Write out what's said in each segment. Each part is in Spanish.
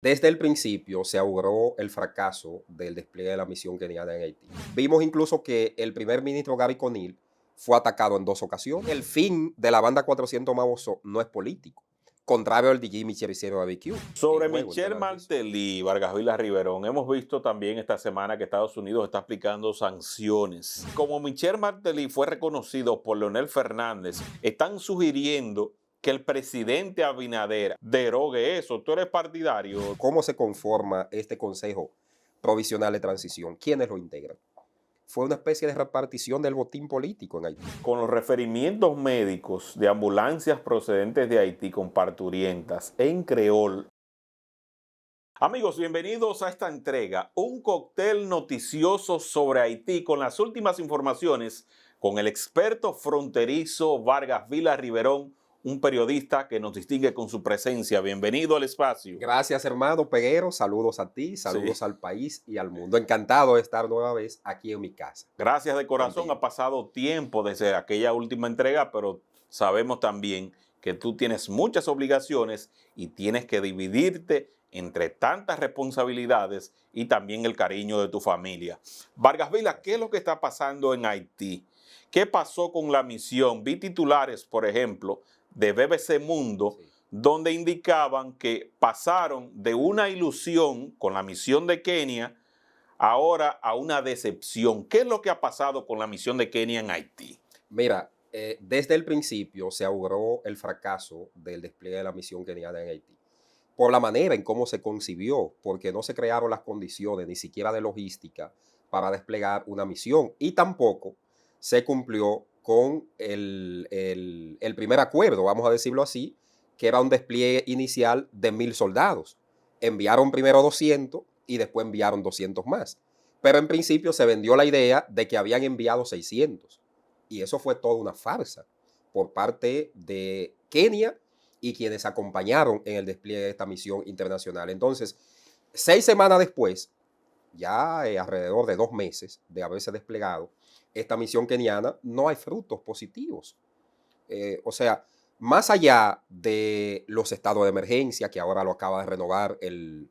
Desde el principio se auguró el fracaso del despliegue de la misión keniana en Haití. Vimos incluso que el primer ministro Gary Conil fue atacado en 2 ocasiones. El fin de la banda 400 Mawozo no es político, contrario al de Jimmy Cherizier Barbecue en Sobre juego en Michel tela de juicio. Martelly y Vargas Vila Riverón, hemos visto también esta semana que Estados Unidos está aplicando sanciones. Como Michel Martelly fue reconocido por Leonel Fernández, están sugiriendo que el presidente Abinader derogue eso. ¿Tú eres partidario? ¿Cómo se conforma este Consejo Provisional de Transición? ¿Quiénes lo integran? Fue una especie de repartición del botín político en Haití. Con los referimientos médicos de ambulancias procedentes de Haití con parturientas en creol. Amigos, bienvenidos a esta entrega, un cóctel noticioso sobre Haití con las últimas informaciones con el experto fronterizo Vargas Vila Riverón, un periodista que nos distingue con su presencia. Bienvenido al espacio. Gracias, hermano Peguero. Saludos a ti, Sí, saludos al país y al mundo. Encantado de estar nueva vez aquí en mi casa. gracias de corazón. Ha Contigo. pasado tiempo desde aquella última entrega, pero sabemos también que tú tienes muchas obligaciones y tienes que dividirte entre tantas responsabilidades y también el cariño de tu familia. Vargas Vila, ¿qué es lo que está pasando en Haití? ¿Qué pasó con la misión? Vi titulares, por ejemplo, de BBC Mundo, Sí. donde indicaban que pasaron de una ilusión con la misión de Kenia ahora a una decepción. ¿Qué es lo que ha pasado con la misión de Kenia en Haití? Mira, desde el principio se auguró el fracaso del despliegue de la misión keniana en Haití. Por la manera en cómo se concibió, porque no se crearon las condiciones ni siquiera de logística para desplegar una misión y tampoco se cumplió con el primer acuerdo, vamos a decirlo así, que era un despliegue inicial de 1,000 soldados. Enviaron primero 200 y después enviaron 200 más. Pero en principio se vendió la idea de que habían enviado 600. Y eso fue toda una farsa por parte de Kenia y quienes acompañaron en el despliegue de esta misión internacional. Entonces, 6 semanas después, ya alrededor de 2 meses de haberse desplegado esta misión keniana, no hay frutos positivos. O sea, más allá de los estados de emergencia, que ahora lo acaba de renovar el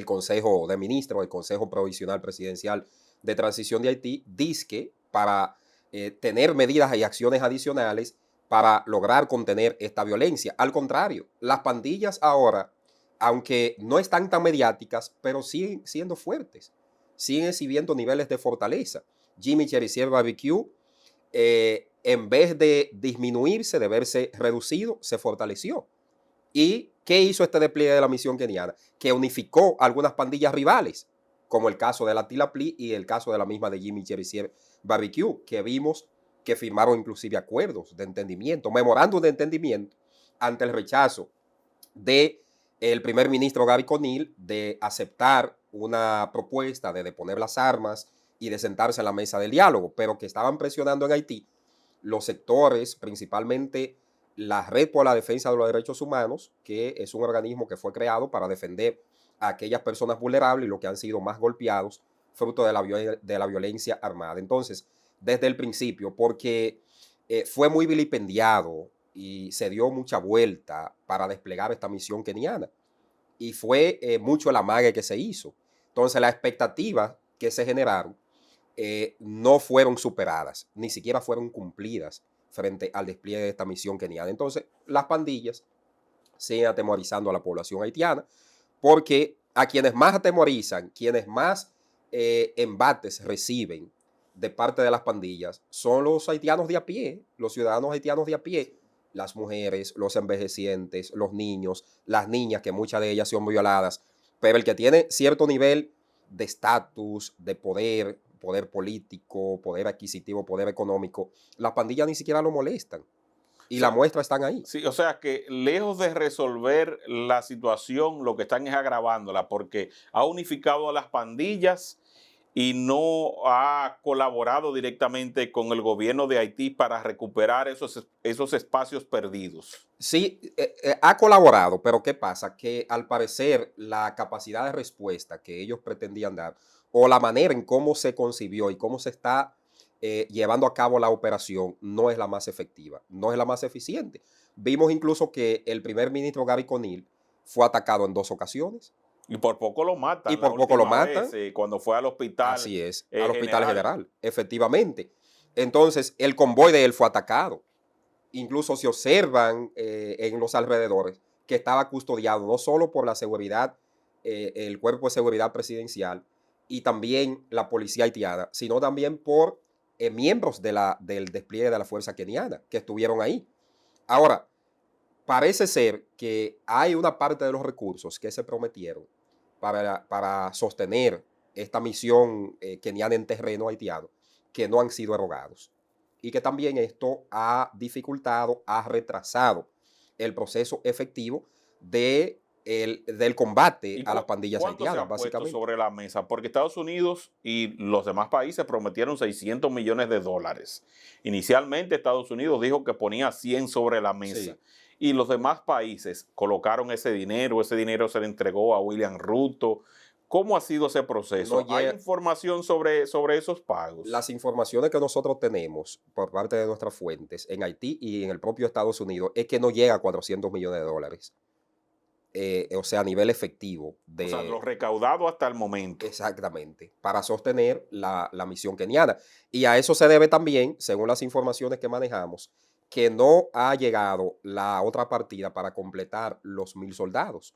Consejo de Ministros, el Consejo Provisional Presidencial de Transición de Haití, dizque para tener medidas y acciones adicionales para lograr contener esta violencia. Al contrario, las pandillas ahora, aunque no están tan mediáticas, pero siguen siendo fuertes, siguen exhibiendo niveles de fortaleza. Jimmy Cherizier Barbecue, en vez de disminuirse, de verse reducido, se fortaleció. ¿Y qué hizo este despliegue de la misión keniana? Que unificó algunas pandillas rivales, como el caso de la Tilapli y el caso de la misma de Jimmy Cherizier Barbecue, que vimos que firmaron inclusive acuerdos de entendimiento, memorándum de entendimiento ante el rechazo de el primer ministro Gary Conil de aceptar una propuesta de deponer las armas y de sentarse en la mesa del diálogo, pero que estaban presionando en Haití los sectores, principalmente la Red por la Defensa de los Derechos Humanos, que es un organismo que fue creado para defender a aquellas personas vulnerables y los que han sido más golpeados fruto de la violencia armada. Entonces, desde el principio, porque fue muy vilipendiado y se dio mucha vuelta para desplegar esta misión keniana. Y fue mucho el amague que se hizo. Entonces, las expectativas que se generaron no fueron superadas, ni siquiera fueron cumplidas frente al despliegue de esta misión keniana. Entonces, las pandillas siguen atemorizando a la población haitiana, porque a quienes más atemorizan, quienes más embates reciben de parte de las pandillas, son los haitianos de a pie, los ciudadanos haitianos de a pie, las mujeres, los envejecientes, los niños, las niñas, que muchas de ellas son violadas, pero el que tiene cierto nivel de estatus, de poder, poder político, poder adquisitivo, poder económico, las pandillas ni siquiera lo molestan. Y la So, muestra están ahí. sí, o sea que lejos de resolver la situación, lo que están es agravándola porque ha unificado a las pandillas y no ha colaborado directamente con el gobierno de Haití para recuperar esos espacios perdidos. Sí, ha colaborado, pero ¿qué pasa? Que al parecer la capacidad de respuesta que ellos pretendían dar o la manera en cómo se concibió y cómo se está llevando a cabo la operación no es la más efectiva, no es la más eficiente. Vimos incluso que el primer ministro Gary Conil fue atacado en 2 ocasiones. Y por poco lo matan y la por poco lo última vez, matan. cuando fue al hospital Así es, al hospital general. general, efectivamente. Entonces, el convoy de él fue atacado. Incluso se observan en los alrededores que estaba custodiado no solo por la seguridad, el cuerpo de seguridad presidencial y también la policía haitiana, sino también por miembros del despliegue de la fuerza keniana que estuvieron ahí. Ahora, parece ser que hay una parte de los recursos que se prometieron para sostener esta misión keniana en terreno haitiano que no han sido erogados y que también esto ha dificultado, ha retrasado el proceso efectivo del combate ¿Y a las pandillas cuánto se haitianas, ha puesto básicamente. sobre la mesa? Porque Estados Unidos y los demás países prometieron 600 millones de dólares. Inicialmente Estados Unidos dijo que ponía 100 sobre la mesa. Sí. Y los demás países colocaron ese dinero se le entregó a William Ruto. ¿Cómo ha sido ese No proceso? ¿Hay llega, información sobre esos pagos? las informaciones que nosotros tenemos por parte de nuestras fuentes en Haití y en el propio Estados Unidos es que no llega a 400 millones de dólares. O sea, a nivel efectivo O sea, lo de recaudado hasta el momento. exactamente, para sostener la misión keniana. Y a eso se debe también, según las informaciones que manejamos, que no ha llegado la otra partida para completar los 1,000 soldados.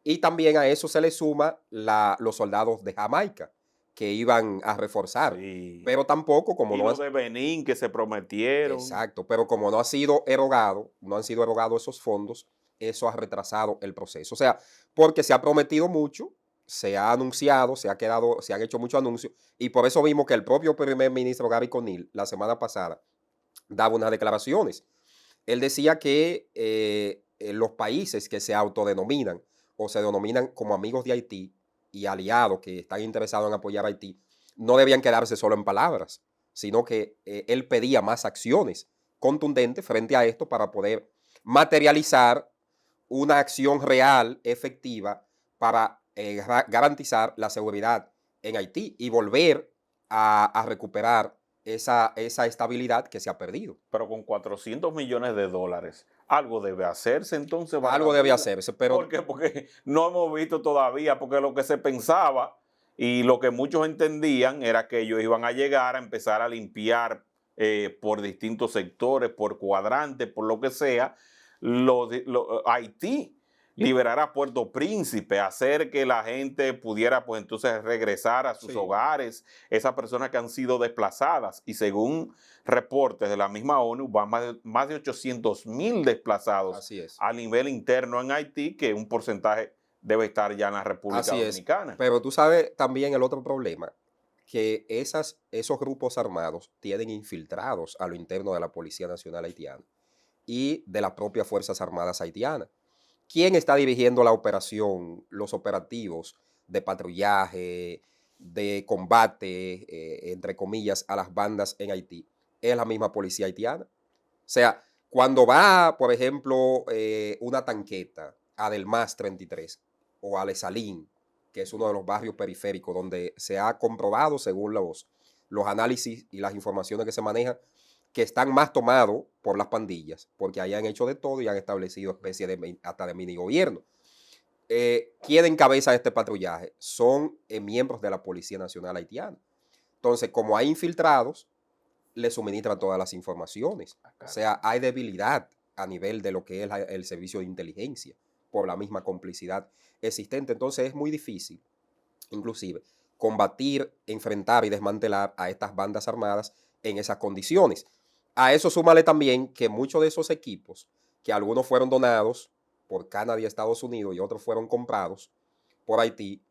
Y también a eso se le suma los soldados de Jamaica que iban a reforzar. Sí. Pero tampoco, como Y no lo es de Benín que se prometieron. exacto, pero como no ha sido erogado, no han sido erogados esos fondos, eso ha retrasado el proceso. O sea, porque se ha prometido mucho, se ha anunciado, se han hecho muchos anuncios, y por eso vimos que el propio primer ministro Gary Conil la semana pasada daba unas declaraciones. Él decía que los países que se autodenominan o se denominan como amigos de Haití y aliados que están interesados en apoyar a Haití, no debían quedarse solo en palabras, sino que él pedía más acciones contundentes frente a esto para poder materializar una acción real, efectiva, para garantizar la seguridad en Haití y volver a recuperar esa estabilidad que se ha perdido. Pero con 400 millones de dólares, algo debe hacerse entonces, Algo debe Barranquilla. hacerse, ¿Por pero qué? Porque no hemos visto todavía, porque lo que se pensaba y lo que muchos entendían era que ellos iban a llegar a empezar a limpiar por distintos sectores, por cuadrantes, por lo que sea, Haití, liberar a Puerto Príncipe, hacer que la gente pudiera pues entonces regresar a sus sí, hogares, esas personas que han sido desplazadas y según reportes de la misma ONU, van más de 800,000 desplazados así es. a nivel interno en Haití, que un porcentaje debe estar ya en la República Así es. Dominicana. Pero tú sabes también el otro problema, que esos grupos armados tienen infiltrados a lo interno de la Policía Nacional Haitiana y de las propias Fuerzas Armadas haitianas. ¿Quién está dirigiendo la operación, los operativos de patrullaje, de combate, entre comillas, a las bandas en Haití? Es la misma policía haitiana. O sea, cuando va, por ejemplo, una tanqueta a Del Mas 33 o a Lesalín, que es uno de los barrios periféricos donde se ha comprobado, según los análisis y las informaciones que se manejan, que están más tomados por las pandillas, porque ahí han hecho de todo y han establecido especies hasta de mini gobierno. ¿Quién encabeza este patrullaje? Son miembros de la Policía Nacional Haitiana. Entonces, como hay infiltrados, le suministran todas las informaciones. O sea, hay debilidad a nivel de lo que es el servicio de inteligencia por la misma complicidad existente. Entonces es muy difícil, inclusive, combatir, enfrentar y desmantelar a estas bandas armadas en esas condiciones. A eso súmale también que muchos de esos equipos, que algunos fueron donados por Canadá y Estados Unidos y otros fueron comprados por Haití,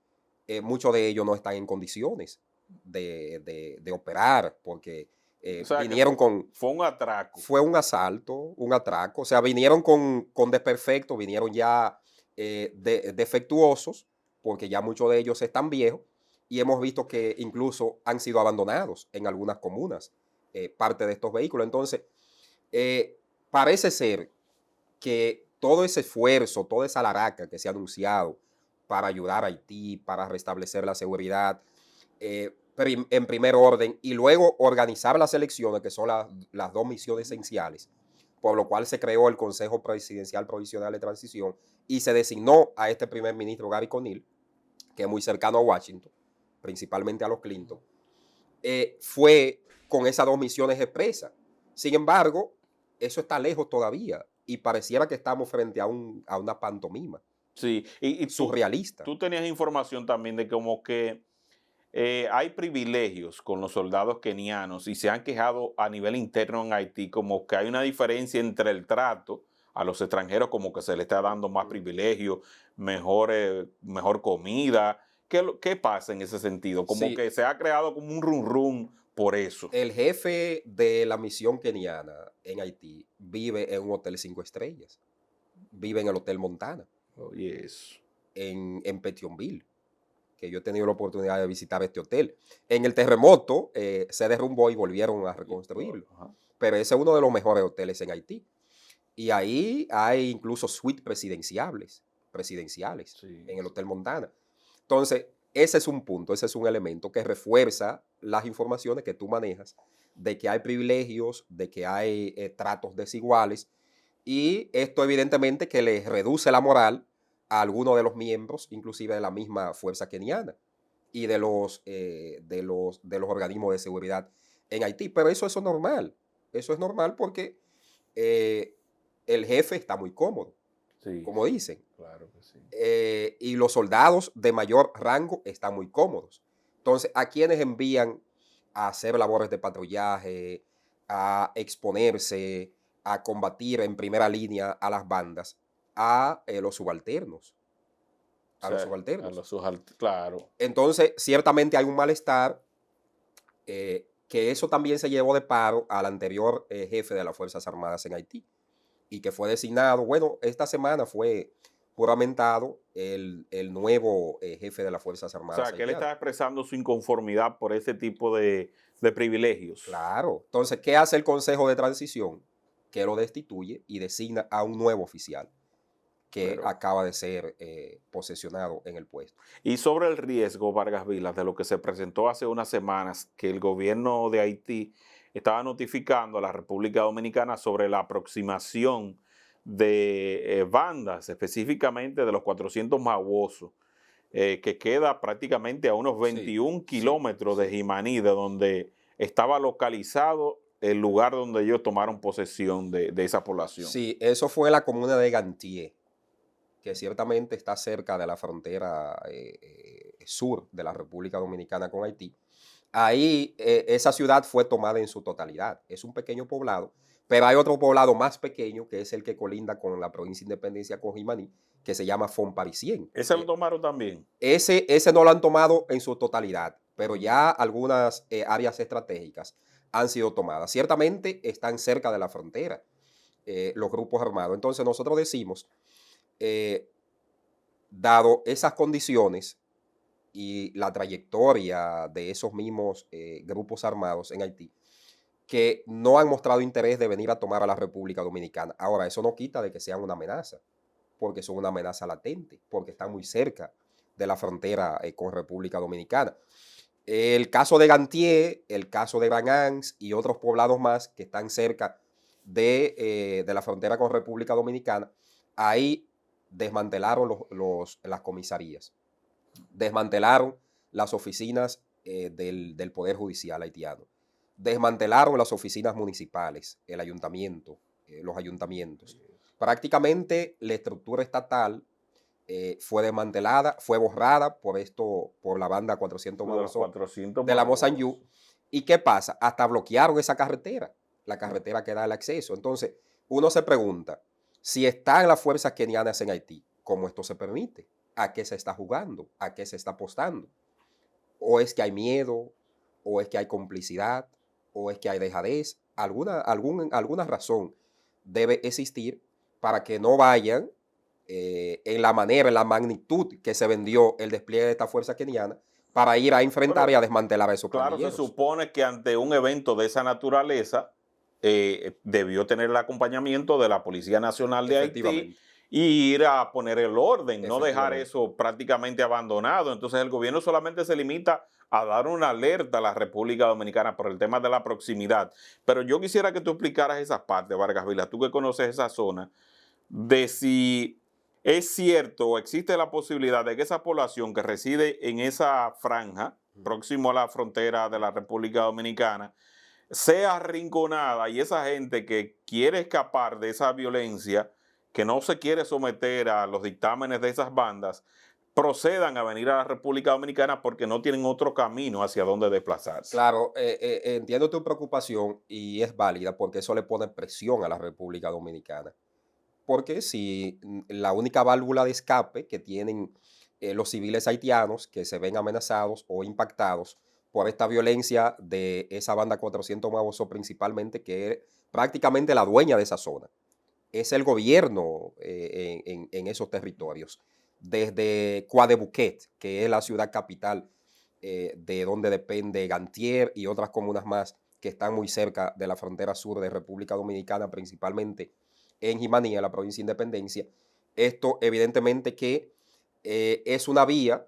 muchos de ellos no están en condiciones de operar porque O sea que vinieron con, fue un atraco. fue un asalto, un atraco, o sea, vinieron con desperfectos, vinieron ya defectuosos, porque ya muchos de ellos están viejos, y hemos visto que incluso han sido abandonados en algunas comunas, parte de estos vehículos. Entonces, parece ser que todo ese esfuerzo, toda esa laraca que se ha anunciado para ayudar a Haití, para restablecer la seguridad, en primer orden, y luego organizar las elecciones, que son las dos misiones esenciales, por lo cual se creó el Consejo Presidencial Provisional de Transición y se designó a este primer ministro Gary Conil, que es muy cercano a Washington, principalmente a los Clinton, fue con esas 2 misiones expresas. Sin embargo, eso está lejos todavía y pareciera que estamos frente a una pantomima Sí, y surrealista. tú tenías información también de como que hay privilegios con los soldados kenianos y se han quejado a nivel interno en Haití como que hay una diferencia entre el trato a los extranjeros, como que se le está dando más privilegios, mejor comida. ¿Qué pasa en ese sentido? Como Sí, que se ha creado como un run run por eso. el jefe de la misión keniana en Haití vive en un hotel 5 estrellas, vive en el Hotel Montana, Oye, eso. en Petionville, que yo he tenido la oportunidad de visitar este hotel. En el terremoto se derrumbó y volvieron a reconstruirlo, Ajá. pero ese es uno de los mejores hoteles en Haití. Y ahí hay incluso suites presidenciales Sí, en el sí. Hotel Montana. Entonces, ese es un punto, ese es un elemento que refuerza las informaciones que tú manejas de que hay privilegios, de que hay tratos desiguales y esto evidentemente que le reduce la moral a algunos de los miembros, inclusive de la misma fuerza keniana y de los organismos de seguridad en Haití. Pero eso es normal. Eso es normal porque eh, el jefe está muy cómodo, Sí, como sí, dicen. claro que sí. Y los soldados de mayor rango están muy cómodos. Entonces, ¿a quienes envían a hacer labores de patrullaje, a exponerse, a combatir en primera línea a las bandas? A los subalternos. O A los sea, a subalternos. los claro. Entonces, ciertamente hay un malestar que eso también se llevó de paro al anterior jefe de las Fuerzas Armadas en Haití y que fue designado, bueno, esta semana fue juramentado el nuevo jefe de las Fuerzas O Armadas sea, que él haitianas. está expresando su inconformidad por ese tipo de privilegios. Claro. Entonces, ¿qué hace el Consejo de Transición? Que lo destituye y designa a un nuevo oficial que Pero, acaba de ser posesionado en el puesto. y sobre el riesgo, Vargas Vilas, de lo que se presentó hace unas semanas, que el gobierno de Haití estaba notificando a la República Dominicana sobre la aproximación de bandas, específicamente de los 400 Maguosos, que queda prácticamente a unos Sí, 21 sí, kilómetros de sí. Jimaní, de donde estaba localizado el lugar donde ellos tomaron posesión de esa población. Sí, eso fue la comuna de Gantier, que ciertamente está cerca de la frontera sur de la República Dominicana con Haití. Ahí esa ciudad fue tomada en su totalidad. Es un pequeño poblado, pero hay otro poblado más pequeño que es el que colinda con la provincia de Independencia con Jimaní, que se llama Fontparisien. ¿Ese lo tomaron también? Ese no lo han tomado en su totalidad, pero ya algunas áreas estratégicas han sido tomadas. Ciertamente están cerca de la frontera los grupos armados. Entonces nosotros decimos, eh, dado esas condiciones y la trayectoria de esos mismos grupos armados en Haití, que no han mostrado interés de venir a tomar a la República Dominicana. Ahora, eso no quita de que sean una amenaza, porque son una amenaza latente, porque están muy cerca de la frontera con República Dominicana. El caso de Gantier, el caso de Grand Anse y otros poblados más que están cerca de la frontera con República Dominicana, ahí desmantelaron las comisarías, desmantelaron las oficinas del Poder Judicial haitiano, desmantelaron las oficinas municipales, el ayuntamiento, los ayuntamientos. Prácticamente la estructura estatal fue desmantelada, fue borrada por la banda 400 De los Magoso 400 de la Maguosos. Mozanyú. ¿Y qué pasa? Hasta bloquearon esa carretera, la carretera que da el acceso. Entonces, uno se pregunta, si están las fuerzas kenianas en Haití, ¿cómo esto se permite? ¿A qué se está jugando? ¿A qué se está apostando? ¿O es que hay miedo? ¿O es que hay complicidad? ¿O es que hay dejadez? Alguna razón debe existir para que no vayan en la manera, en la magnitud que se vendió el despliegue de esta fuerza keniana para ir a enfrentar y Pero a desmantelar a esos claro, se pandilleros. supone que ante un evento de esa naturaleza debió tener el acompañamiento de la Policía Nacional de Haití Efectivamente, y ir a poner el orden, no dejar efectivamente. eso prácticamente abandonado. Entonces el gobierno solamente se limita a dar una alerta a la República Dominicana por el tema de la proximidad. Pero yo quisiera que tú explicaras esas partes, Vargas Vila, tú que conoces esa zona, de si ¿Es cierto, existe la posibilidad de que esa población que reside en esa franja, próximo a la frontera de la República Dominicana, sea arrinconada y esa gente que quiere escapar de esa violencia, que no se quiere someter a los dictámenes de esas bandas, procedan a venir a la República Dominicana porque no tienen otro camino hacia donde desplazarse? Claro, entiendo tu preocupación y es válida porque eso le pone presión a la República Dominicana. Porque si la única válvula de escape que tienen los civiles haitianos que se ven amenazados o impactados por esta violencia de esa banda 400 Maoso principalmente, que es prácticamente la dueña de esa zona, es el gobierno en esos territorios. Desde Coadebuquet, que es la ciudad capital de donde depende Gantier y otras comunas más que están muy cerca de la frontera sur de República Dominicana, principalmente en Jimaní, en la provincia de Independencia. Esto evidentemente que es una vía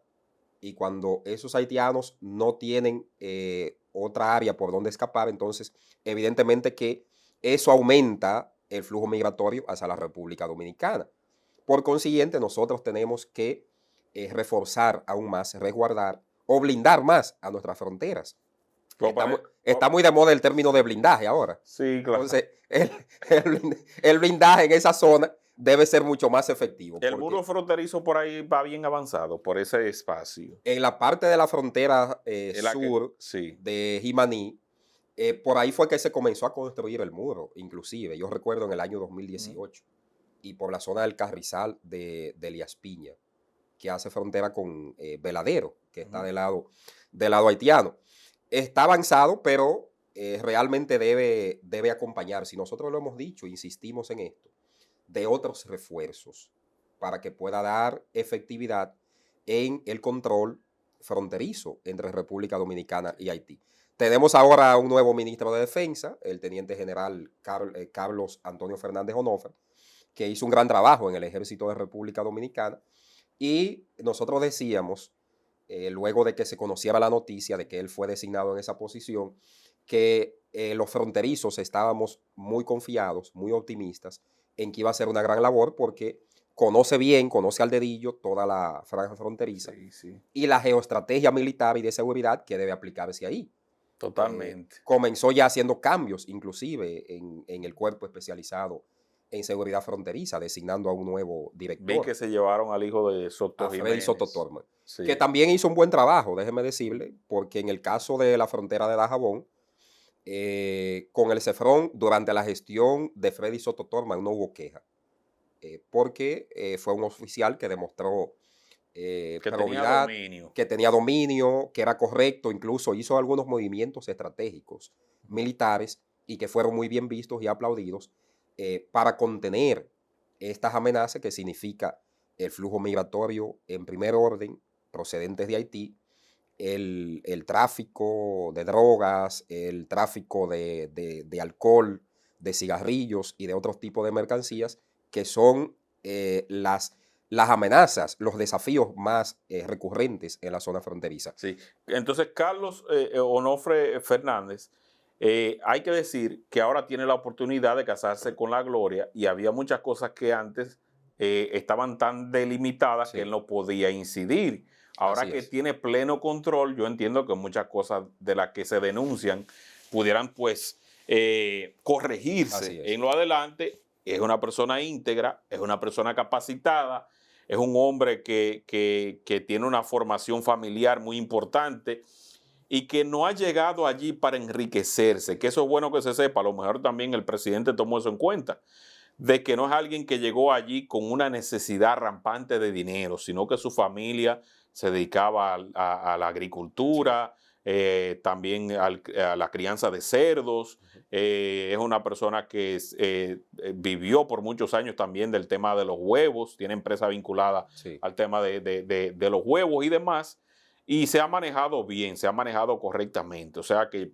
y cuando esos haitianos no tienen otra área por donde escapar, entonces evidentemente que eso aumenta el flujo migratorio hacia la República Dominicana. Por consiguiente, nosotros tenemos que reforzar aún más, resguardar o blindar más a nuestras fronteras. Está muy de moda el término de blindaje ahora. Sí, claro. Entonces, el blindaje en esa zona debe ser mucho más efectivo. El muro fronterizo por ahí va bien avanzado, por ese espacio. En la parte de la frontera sur Sí. de Jimaní, por ahí fue que se comenzó a construir el muro, inclusive. Yo recuerdo en el año 2018. Y por la zona del Carrizal de Elías Piña, que hace frontera con Veladero, que está del lado haitiano. Está avanzado, pero realmente debe acompañar, si nosotros lo hemos dicho, insistimos en esto, de otros refuerzos para que pueda dar efectividad en el control fronterizo entre República Dominicana y Haití. Tenemos ahora un nuevo ministro de Defensa, el teniente general Carlos Antonio Fernández Onofre, que hizo un gran trabajo en el ejército de República Dominicana. Y nosotros decíamos, luego de que se conociera la noticia de que él fue designado en esa posición, que los fronterizos estábamos muy confiados, muy optimistas en que iba a ser una gran labor porque conoce al dedillo toda la franja fronteriza y la geoestrategia militar y de seguridad que debe aplicarse ahí. Totalmente. Comenzó ya haciendo cambios, inclusive en el cuerpo especializado en seguridad fronteriza, designando a un nuevo director. Vi que se llevaron al hijo de Soto Jiménez. Freddy Soto Torma, que también hizo un buen trabajo, déjeme decirle, porque en el caso de la frontera de Dajabón, con el CEFRON, durante la gestión de Freddy Soto Torma no hubo queja, porque fue un oficial que demostró probidad, que tenía dominio, que era correcto, incluso hizo algunos movimientos estratégicos militares y que fueron muy bien vistos y aplaudidos para contener estas amenazas que significa el flujo migratorio en primer orden procedentes de Haití, el tráfico de drogas, el tráfico de alcohol, de cigarrillos y de otros tipos de mercancías que son las amenazas, los desafíos más recurrentes en la zona fronteriza. Sí. Entonces, Carlos Onofre Fernández, hay que decir que ahora tiene la oportunidad de casarse con la gloria y había muchas cosas que antes estaban tan delimitadas que él no podía incidir. Ahora que tiene pleno control, yo entiendo que muchas cosas de las que se denuncian pudieran pues corregirse en lo adelante. Es una persona íntegra, es una persona capacitada, es un hombre que tiene una formación familiar muy importante y que no ha llegado allí para enriquecerse, que eso es bueno que se sepa, a lo mejor también el presidente tomó eso en cuenta, de que no es alguien que llegó allí con una necesidad rampante de dinero, sino que su familia se dedicaba a la agricultura, también a la crianza de cerdos. Es una persona que vivió por muchos años también del tema de los huevos, tiene empresa vinculada al tema de los huevos y demás, y se ha manejado bien, se ha manejado correctamente, o sea que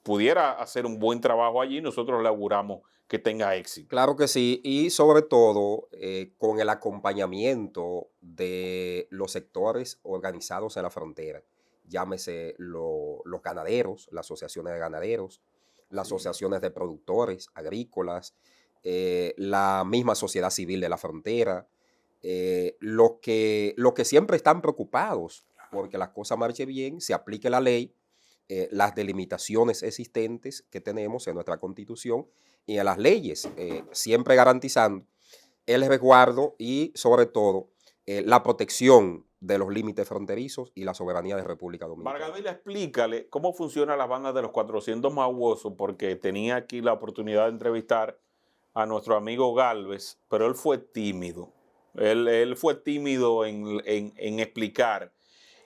pudiera hacer un buen trabajo allí, nosotros le auguramos que tenga éxito. Claro que sí, y sobre todo con el acompañamiento de los sectores organizados en la frontera, llámese los ganaderos, las asociaciones de ganaderos, las asociaciones de productores agrícolas, la misma sociedad civil de la frontera, los que siempre están preocupados porque las cosas marchen bien, se aplique la ley, las delimitaciones existentes que tenemos en nuestra Constitución y en las leyes, siempre garantizando el resguardo y sobre todo la protección de los límites fronterizos y la soberanía de República Dominicana. Vargas, explícale cómo funciona la banda de los 400 Mauoso, porque tenía aquí la oportunidad de entrevistar a nuestro amigo Galvez, pero él fue tímido. Él fue tímido en explicar.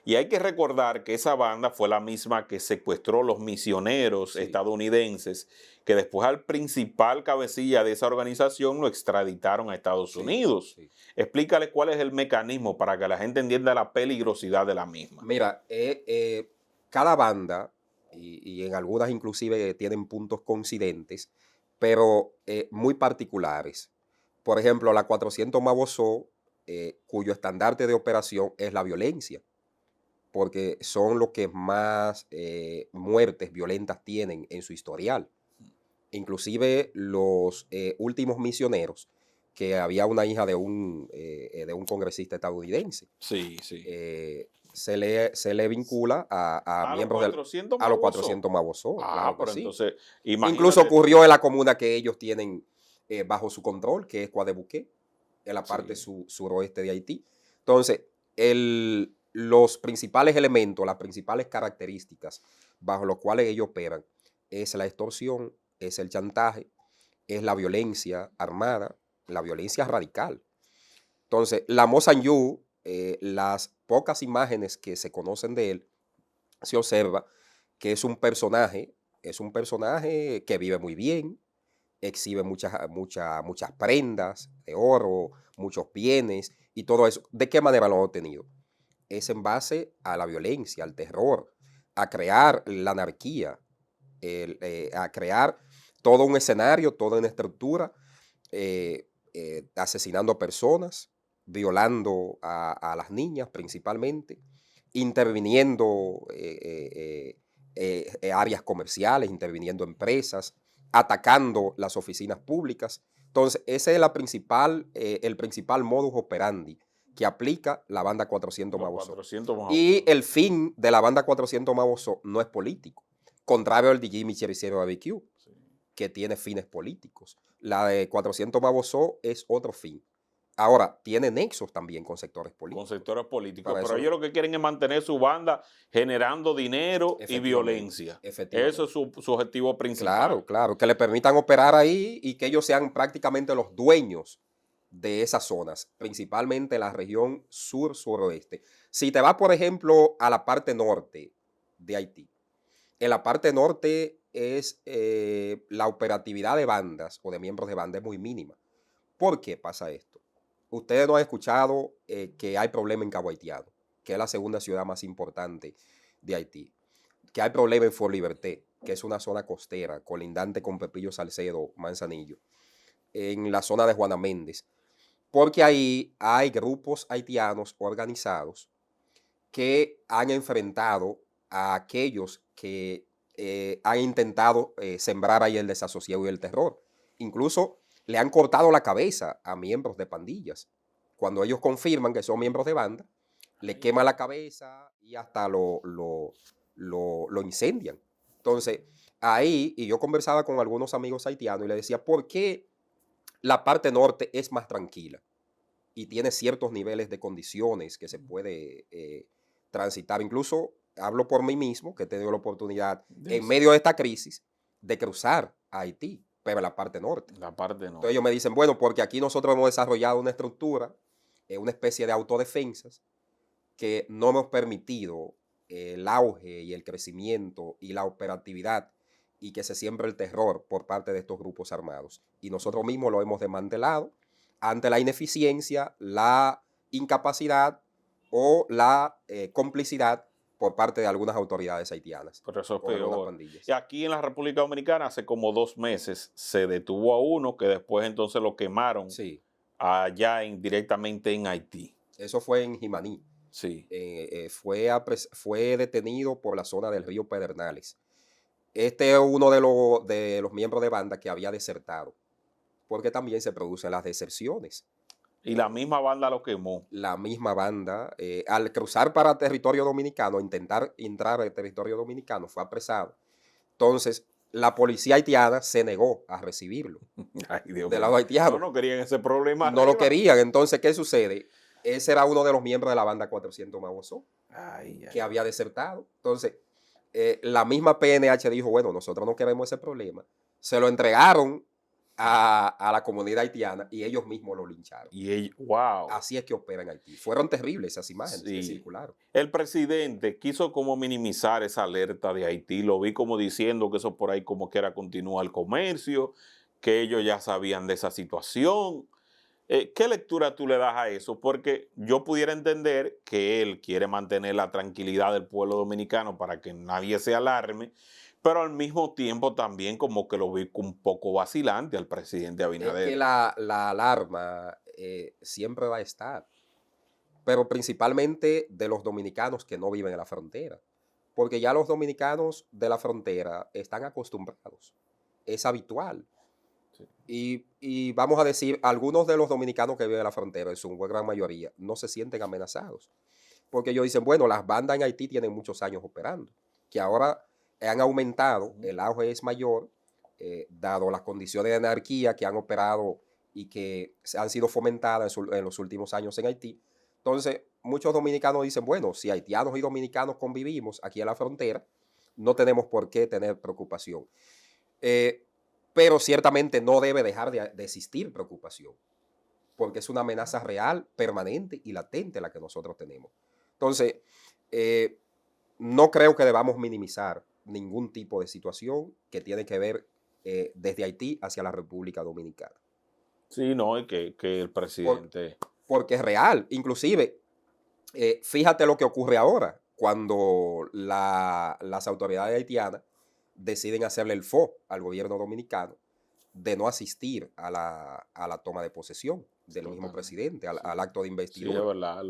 Y hay que recordar que esa banda fue la misma que secuestró los misioneros estadounidenses, que después al principal cabecilla de esa organización lo extraditaron a Estados Unidos. Explícale cuál es el mecanismo para que la gente entienda la peligrosidad de la misma. Mira, cada banda, y en algunas inclusive tienen puntos coincidentes, pero muy particulares. Por ejemplo, la 400 Mauoso, cuyo estandarte de operación es la violencia, porque son los que más muertes violentas tienen en su historial. Inclusive los últimos misioneros, que había una hija de un congresista estadounidense. Sí, sí. Se le vincula a miembros a los 400 Mauoso. Claro, pero sí. Entonces, incluso ocurrió en la comuna que ellos tienen bajo su control, que es Coadebuqué, en la parte suroeste de Haití. Entonces, los principales elementos, las principales características bajo los cuales ellos operan es la extorsión, es el chantaje, es la violencia armada, la violencia radical. Entonces, la Mozanyu, las pocas imágenes que se conocen de él, se observa que es un personaje que vive muy bien, exhibe muchas prendas de oro, muchos bienes y todo eso. ¿De qué manera lo ha obtenido? Es en base a la violencia, al terror, a crear la anarquía, a crear todo un escenario, toda una estructura, asesinando a personas, violando a las niñas principalmente, interviniendo áreas comerciales, interviniendo empresas, atacando las oficinas públicas. Entonces, ese es el principal modus operandi que aplica la banda 400 Mauoso. Y el fin de la banda 400 Mauoso no es político, contrario al de Jimmy Cherizier BBQ, que tiene fines políticos. La de 400 Mauoso es otro fin. Ahora, tiene nexos también con sectores políticos. Con sectores políticos, pero ellos lo que quieren es mantener su banda generando dinero y violencia. Eso es su objetivo principal. Claro, que le permitan operar ahí y que ellos sean prácticamente los dueños de esas zonas, principalmente la región sur-suroeste. Si te vas, por ejemplo, a la parte norte de Haití, en la parte norte es la operatividad de bandas o de miembros de bandas es muy mínima. ¿Por qué pasa esto? Ustedes no han escuchado que hay problema en Cabo Haitiano, que es la segunda ciudad más importante de Haití, que hay problema en Fort Liberté, que es una zona costera colindante con Pepillo Salcedo, Manzanillo, en la zona de Juana Méndez, porque ahí hay grupos haitianos organizados que han enfrentado a aquellos que han intentado sembrar ahí el desasosiego y el terror. Incluso le han cortado la cabeza a miembros de pandillas. Cuando ellos confirman que son miembros de banda, le queman la cabeza y hasta lo incendian. Entonces, ahí, y yo conversaba con algunos amigos haitianos y le decía, ¿por qué la parte norte es más tranquila y tiene ciertos niveles de condiciones que se puede transitar? Incluso hablo por mí mismo, que he tenido la oportunidad en medio de esta crisis de cruzar a Haití, pero en la parte norte. Entonces ellos me dicen, bueno, porque aquí nosotros hemos desarrollado una estructura, una especie de autodefensas que no hemos permitido el auge y el crecimiento y la operatividad y que se siembra el terror por parte de estos grupos armados. Y nosotros mismos lo hemos desmantelado ante la ineficiencia, la incapacidad o la complicidad por parte de algunas autoridades haitianas. Pero eso es peor. Y aquí en la República Dominicana hace como 2 meses se detuvo a uno que después entonces lo quemaron allá directamente en Haití. Eso fue en Jimaní. Sí. Fue detenido por la zona del río Pedernales. Este es uno de los miembros de banda que había desertado, porque también se producen las deserciones Y la misma banda lo quemó. La misma banda, al cruzar para territorio dominicano, intentar entrar al territorio dominicano, fue apresado. Entonces, la policía haitiana se negó a recibirlo Ay, Dios del mío. lado haitiano. No querían ese problema No lo arriba. querían. Entonces, ¿qué sucede? Ese era uno de los miembros de la banda 400 Mausó, Ay, que ay. había desertado. Entonces, la misma PNH dijo, bueno, nosotros no queremos ese problema. Se lo entregaron a la comunidad haitiana y ellos mismos lo lincharon. Y ellos, wow. Así es que opera en Haití. Fueron terribles esas imágenes que Sí. circularon. El presidente quiso como minimizar esa alerta de Haití. Lo vi como diciendo que eso por ahí como que era continúa el comercio, que ellos ya sabían de esa situación. ¿Qué lectura tú le das a eso? Porque yo pudiera entender que él quiere mantener la tranquilidad del pueblo dominicano para que nadie se alarme, pero al mismo tiempo también como que lo vi un poco vacilante al presidente Es que Abinader. la alarma siempre va a estar, pero principalmente de los dominicanos que no viven en la frontera, porque ya los dominicanos de la frontera están acostumbrados, es habitual. Sí. Y vamos a decir, algunos de los dominicanos que viven en la frontera, en su gran mayoría, no se sienten amenazados, porque ellos dicen, bueno, las bandas en Haití tienen muchos años operando, que ahora han aumentado, el auge es mayor, dado las condiciones de anarquía que han operado y que han sido fomentadas en los últimos años en Haití. Entonces, muchos dominicanos dicen, bueno, si haitianos y dominicanos convivimos aquí en la frontera, no tenemos por qué tener preocupación. Pero ciertamente no debe dejar de existir preocupación, porque es una amenaza real, permanente y latente la que nosotros tenemos. Entonces, no creo que debamos minimizar ningún tipo de situación que tiene que ver desde Haití hacia la República Dominicana. Sí, no, y que el presidente... Porque es real. Inclusive, fíjate lo que ocurre ahora cuando las autoridades haitianas deciden hacerle el FO al gobierno dominicano de no asistir a la toma de posesión del mismo presidente, al acto de Sí, investidura. es verdad,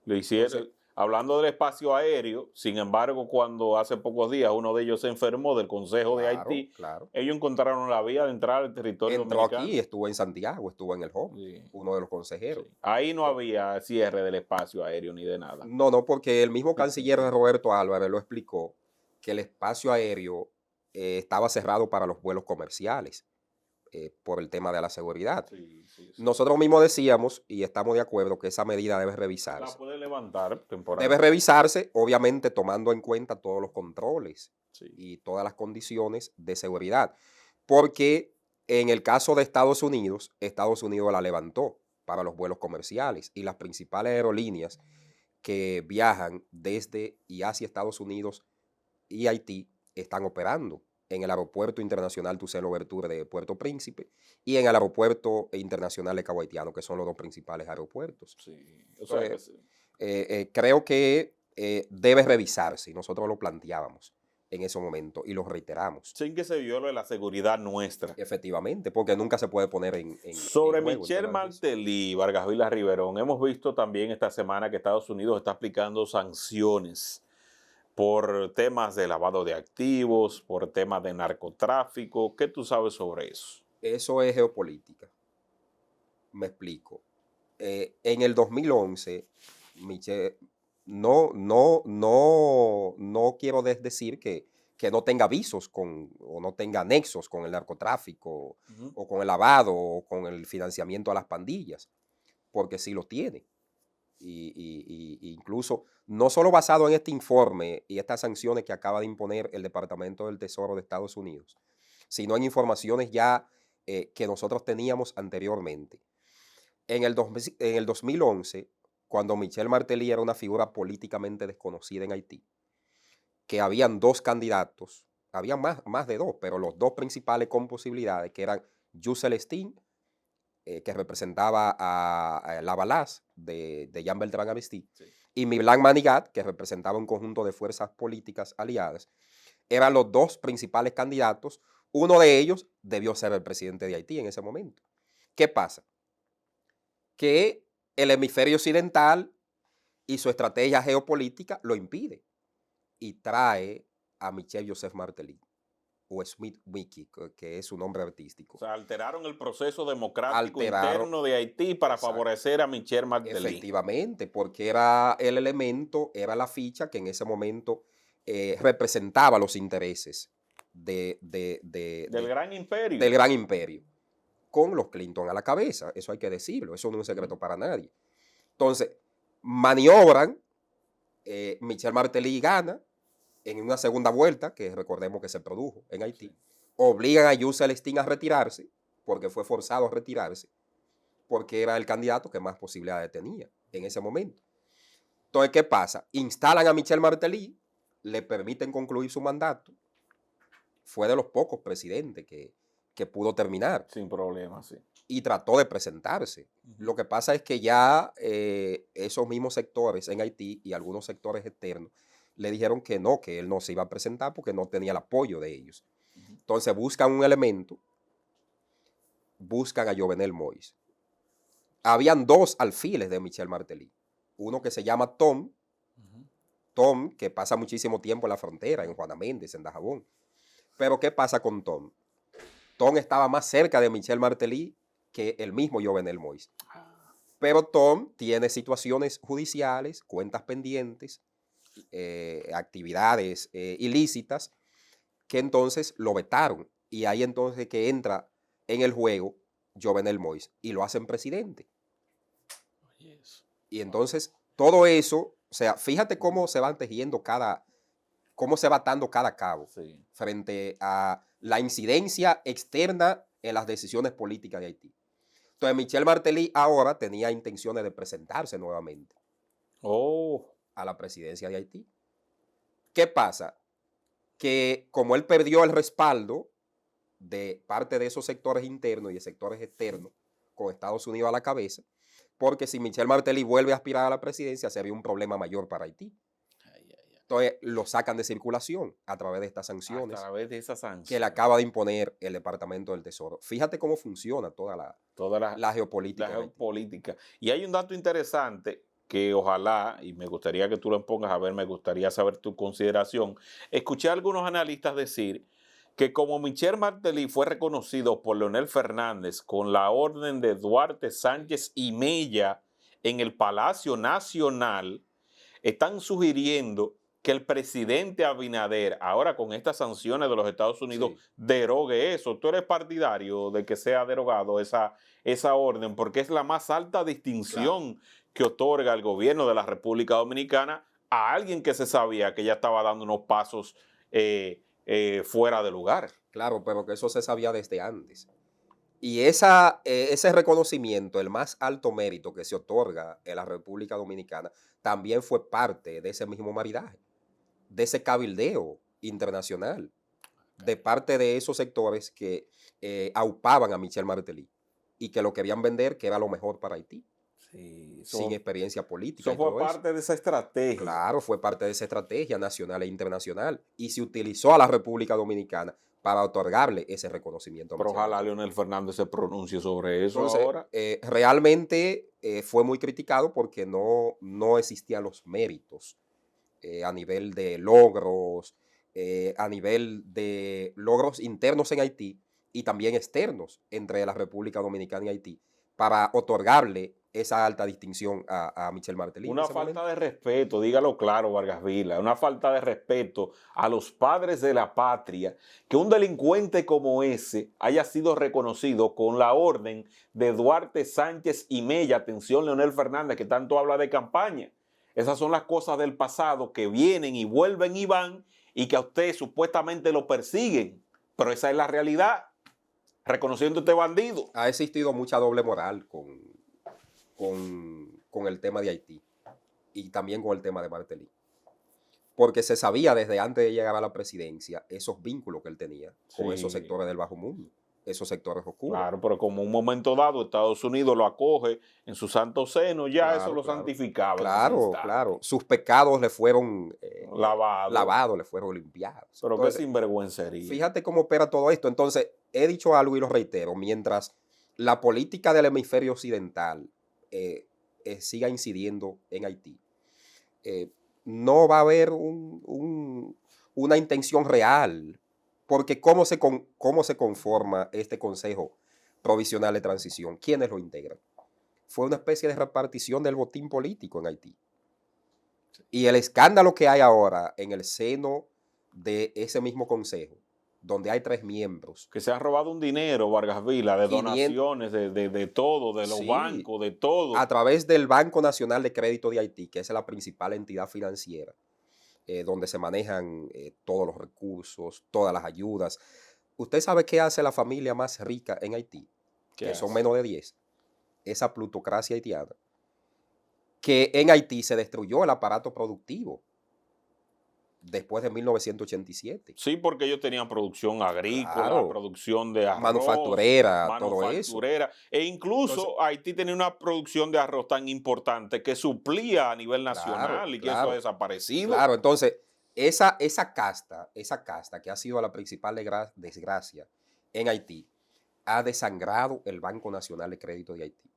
lo hicieron. Entonces, Hablando del espacio aéreo, sin embargo, cuando hace pocos días uno de ellos se enfermó del Consejo de claro, Haití, claro. ellos encontraron la vía de entrar al territorio Entró aquí, dominicano. estuvo en Santiago, estuvo en el home, Sí, uno de los consejeros. sí. Ahí no había cierre del espacio aéreo ni de nada. No, porque el mismo canciller Roberto Álvarez lo explicó, que el espacio aéreo estaba cerrado para los vuelos comerciales por el tema de la seguridad. Sí, sí, sí. Nosotros mismos decíamos, y estamos de acuerdo, que esa medida debe La revisarse. puede levantar Debe temporalmente. revisarse, obviamente tomando en cuenta todos los controles Sí. y todas las condiciones de seguridad. Porque en el caso de Estados Unidos la levantó para los vuelos comerciales y las principales aerolíneas que viajan desde y hacia Estados Unidos y Haití están operando en el Aeropuerto Internacional Toussaint Louverture de Puerto Príncipe y en el Aeropuerto Internacional de Cabo Haitiano, que son los dos principales aeropuertos. Sí. O sea que Entonces, sí. creo que debe revisarse y nosotros lo planteábamos en ese momento y lo reiteramos. Sin que se viole la seguridad nuestra. Efectivamente, porque nunca se puede poner Sobre en juego el Michelle tema del juicio. Martelly y Vargas Vila Riverón, hemos visto también esta semana que Estados Unidos está aplicando sanciones por temas de lavado de activos, por temas de narcotráfico. ¿Qué tú sabes sobre eso? Eso es geopolítica. Me explico. En el 2011, Michelle, no quiero decir que no tenga visos o no tenga nexos con el narcotráfico o con el lavado o con el financiamiento a las pandillas, porque sí lo tiene. Y incluso, no solo basado en este informe y estas sanciones que acaba de imponer el Departamento del Tesoro de Estados Unidos, sino en informaciones ya que nosotros teníamos anteriormente. En el 2011, cuando Michelle Martelly era una figura políticamente desconocida en Haití, que habían dos candidatos, había más de dos, pero los dos principales con posibilidades, que eran Yu Celestín, que representaba a Lavalas de Jean Beltrán Aristide, Sí. y Miblan Manigat, que representaba un conjunto de fuerzas políticas aliadas, eran los dos principales candidatos. Uno de ellos debió ser el presidente de Haití en ese momento. ¿Qué pasa? Que el hemisferio occidental y su estrategia geopolítica lo impide y trae a Michel Joseph Martelly. o Smith-Wiki, que es su nombre O artístico. sea, alteraron el proceso democrático Alteraron, interno de Haití para exacto, favorecer a Michel Martelly. efectivamente, porque era el elemento, era la ficha que en ese momento representaba los intereses Del gran imperio. del gran imperio, con los Clinton a la cabeza. Eso hay que decirlo, eso no es un secreto para nadie. Entonces, maniobran, Michel Martelly gana en una segunda vuelta, que recordemos que se produjo en Haití. Obligan a Jules Celestín a retirarse, porque fue forzado a retirarse, porque era el candidato que más posibilidades tenía en ese momento. Entonces, ¿qué pasa? Instalan a Michel Martelly, le permiten concluir su mandato. Fue de los pocos presidentes que pudo terminar. Sin problema, sí. Y trató de presentarse. Lo que pasa es que ya esos mismos sectores en Haití y algunos sectores externos le dijeron que no, que él no se iba a presentar porque no tenía el apoyo de ellos. Entonces buscan un elemento, buscan a Jovenel Moïse. Habían dos alfiles de Michel Martelly. Uno que se llama Tom, que pasa muchísimo tiempo en la frontera, en Juana Méndez, en Dajabón. Pero ¿qué pasa con Tom? Tom estaba más cerca de Michel Martelly que el mismo Jovenel Moïse. Pero Tom tiene situaciones judiciales, cuentas pendientes, actividades ilícitas, que entonces lo vetaron. Y ahí entonces que entra en el juego Jovenel Moïse y lo hacen presidente. Y entonces todo eso, o sea, fíjate cómo se van tejiendo cómo se va atando cada cabo frente a la incidencia externa en las decisiones políticas de Haití. Entonces Michel Martelly ahora tenía intenciones de presentarse nuevamente a la presidencia de Haití. ¿Qué pasa? Que como él perdió el respaldo de parte de esos sectores internos y de sectores externos, con Estados Unidos a la cabeza, porque si Michel Martelly vuelve a aspirar a la presidencia, sería un problema mayor para Haití. Entonces lo sacan de circulación a través de estas sanciones, que le acaba de imponer el Departamento del Tesoro. Fíjate cómo funciona toda la geopolítica. La geopolítica. Y hay un dato interesante que ojalá, y me gustaría que tú lo pongas a ver, me gustaría saber tu consideración. Escuché a algunos analistas decir que como Michel Martelly fue reconocido por Leonel Fernández con la orden de Duarte Sánchez y Mella en el Palacio Nacional, están sugiriendo que el presidente Abinader, ahora con estas sanciones de los Estados Unidos, derogue eso. ¿Tú eres partidario de que sea derogado esa orden? Porque es la más alta distinción que otorga el gobierno de la República Dominicana a alguien que se sabía que ya estaba dando unos pasos fuera de lugar. Claro, pero que eso se sabía desde antes. Y ese reconocimiento, el más alto mérito que se otorga en la República Dominicana, también fue parte de ese mismo maridaje, de ese cabildeo internacional, de parte de esos sectores que aupaban a Michel Martelly y que lo querían vender, que era lo mejor para Haití, sin experiencia política. Eso fue parte de esa estrategia. Claro, fue parte de esa estrategia nacional e internacional y se utilizó a la República Dominicana para otorgarle ese reconocimiento. Pero ojalá Leonel Fernández se pronuncie sobre eso. Entonces, ahora. Realmente fue muy criticado porque no existían los méritos a nivel de logros, a nivel de logros internos en Haití y también externos entre la República Dominicana y Haití para otorgarle esa alta distinción a Michel Martelly. Una falta de respeto, dígalo claro, Vargas Vila, una falta de respeto a los padres de la patria, que un delincuente como ese haya sido reconocido con la orden de Duarte Sánchez y Mella. Atención, Leonel Fernández, que tanto habla de campaña. Esas son las cosas del pasado que vienen y vuelven y van y que a usted supuestamente lo persiguen, pero esa es la realidad, reconociendo este bandido. Ha existido mucha doble moral con el tema de Haití y también con el tema de Martelly, porque se sabía desde antes de llegar a la presidencia esos vínculos que él tenía con esos sectores del bajo mundo, esos sectores oscuros. Claro, pero como un momento dado Estados Unidos lo acoge en su santo seno, ya eso lo santificaba. Claro, sus pecados le fueron lavados, le fueron limpiados. Pero entonces, qué sinvergüencería. Fíjate cómo opera todo esto. Entonces, he dicho algo y lo reitero, mientras la política del hemisferio occidental siga incidiendo en Haití, no va a haber una intención real Porque cómo se conforma este Consejo Provisional de Transición? ¿Quiénes lo integran? Fue una especie de repartición del botín político en Haití. Y el escándalo que hay ahora en el seno de ese mismo consejo, donde hay 3 miembros. Que se han robado un dinero, Vargas Vila, de 500, donaciones, de todo, de los sí, bancos, de todo. a través del Banco Nacional de Crédito de Haití, que es la principal entidad financiera, donde se manejan todos los recursos, todas las ayudas. ¿Usted sabe qué hace la familia más rica en Haití? ¿Qué Que son hace? menos de 10. Esa plutocracia haitiana. Que en Haití se destruyó el aparato productivo después de 1987. Sí, porque ellos tenían producción agrícola, Claro, producción de arroz, manufacturera, todo eso. manufacturera, e Entonces, incluso Haití tenía una producción de arroz tan importante que suplía a nivel nacional y que eso ha desaparecido. claro. Entonces, esa casta que ha sido la principal desgracia en Haití, ha desangrado el Banco Nacional de Crédito de Haití,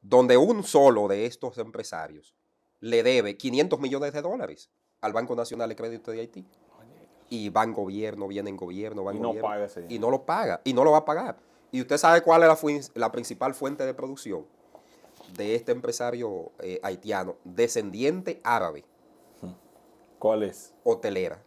donde un solo de estos empresarios le debe 500 millones de dólares al Banco Nacional de Crédito de Haití. Y van gobierno, vienen gobierno, van Y no gobierno. paga ese Y dinero. no lo paga, y no lo va a pagar. ¿Y usted sabe cuál es la principal fuente de producción de este empresario haitiano? Descendiente árabe, ¿Cuál es? hotelera.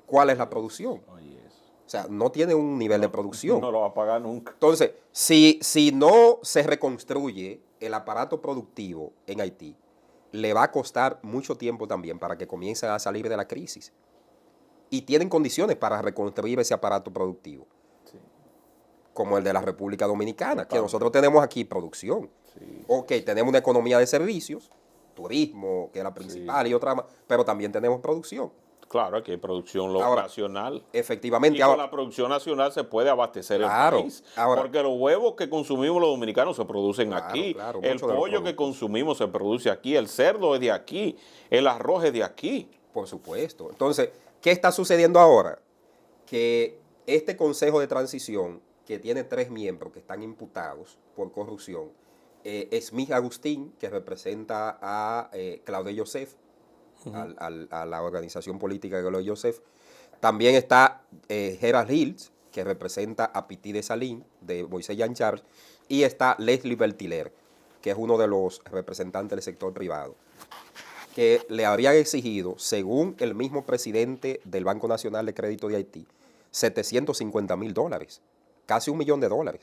¿Cuál es la producción? Oye, eso. O sea, no tiene un nivel de producción. No lo va a pagar nunca. Entonces, si no se reconstruye el aparato productivo en Haití, le va a costar mucho tiempo también para que comiencen a salir de la crisis. Y tienen condiciones para reconstruir ese aparato productivo, Sí, como el de la República Dominicana, que totalmente. nosotros tenemos aquí producción. Sí, Ok, tenemos una economía de servicios, turismo, que es la principal, y otra más, pero también tenemos producción. claro, aquí hay producción Ahora, nacional. Efectivamente, Y con ahora, la producción nacional se puede abastecer claro, el país. ahora, Porque los huevos que consumimos los dominicanos se producen aquí. claro, El muchos de los pollo que productos, consumimos se produce aquí. El cerdo es de aquí. El arroz es de aquí. por supuesto. Entonces, ¿qué está sucediendo ahora? Que este Consejo de Transición, que tiene 3 miembros que están imputados por corrupción, Smith Agustín, que representa a Claude Joseph, a la organización política de Claude Joseph. También está Gerald Hills, que representa a Piti de Salín, de Moisés Jean Charles, y está Leslie Bertiller, que es uno de los representantes del sector privado, que le habrían exigido, según el mismo presidente del Banco Nacional de Crédito de Haití, $750,000, casi $1 millón.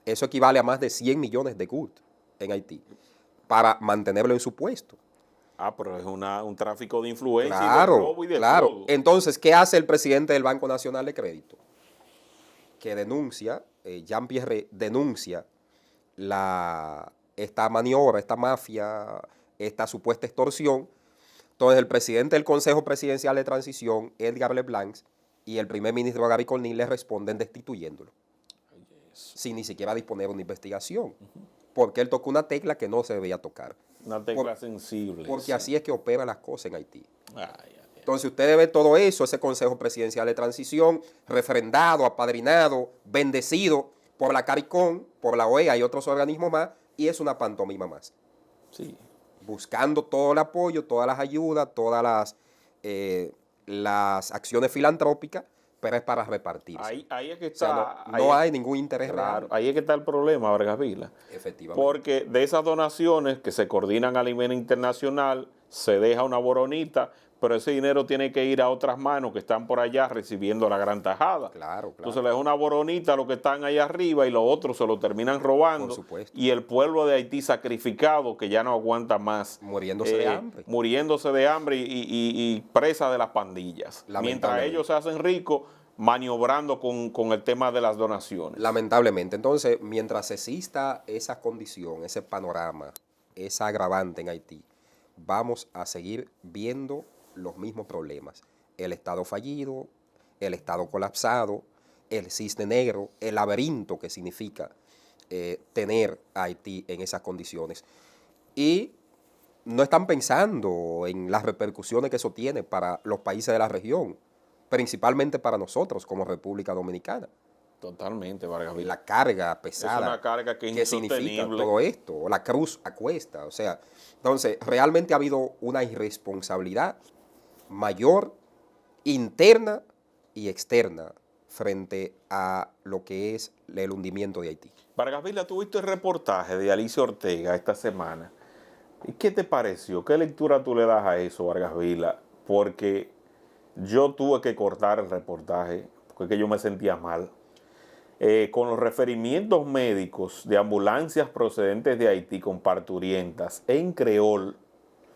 Eso equivale a más de 100 millones de GUT en Haití, para mantenerlo en su puesto. Ah, pero es un tráfico de influencia y de Claro, robo y de claro. todo. Entonces, ¿qué hace el presidente del Banco Nacional de Crédito? Que denuncia, Jean Pierre denuncia esta maniobra, esta mafia, esta supuesta extorsión. Entonces, el presidente del Consejo Presidencial de Transición, Edgar Leblanc, y el primer ministro Gary Conille le responden destituyéndolo, sin ni siquiera disponer una investigación, porque él tocó una tecla que no se debía tocar. Una tecla sensible. Porque sí. así es que operan las cosas en Haití. Ay, ay, ay. Entonces usted ve todo eso, ese Consejo Presidencial de Transición, refrendado, apadrinado, bendecido por la CARICOM, por la OEA y otros organismos más, y es una pantomima más. Sí. Buscando todo el apoyo, todas las ayudas, todas las acciones filantrópicas, pero es para repartirse. Ahí es que O sea, está. no hay ningún interés Claro, real. ahí es que está el problema, Vargas Vila. Efectivamente. Porque de esas donaciones que se coordinan a nivel internacional, se deja una boronita, pero ese dinero tiene que ir a otras manos que están por allá recibiendo la gran tajada. Claro. Entonces le deja una boronita a los que están allá arriba y los otros se lo terminan robando. Por supuesto. Y el pueblo de Haití sacrificado, que ya no aguanta más. Muriéndose de hambre. Muriéndose de hambre y presa de las pandillas. Mientras ellos se hacen ricos, maniobrando con el tema de las donaciones. Lamentablemente. Entonces, mientras exista esa condición, ese panorama, esa agravante en Haití, vamos a seguir viendo los mismos problemas. El Estado fallido, el Estado colapsado, el cisne negro, el laberinto que significa tener a Haití en esas condiciones. Y no están pensando en las repercusiones que eso tiene para los países de la región, principalmente para nosotros como República Dominicana. Totalmente, Vargas Vila. La carga pesada. Es una carga que es significa insostenible. todo esto, la cruz a cuesta. O sea, entonces, realmente ha habido una irresponsabilidad mayor, interna, y externa frente a lo que es el hundimiento de Haití. Vargas Vila, tuviste el reportaje de Alicia Ortega esta semana. ¿Y qué te pareció? ¿Qué lectura tú le das a eso, Vargas Vila? Porque yo tuve que cortar el reportaje porque yo me sentía mal. Con los referimientos médicos de ambulancias procedentes de Haití con parturientas en creol,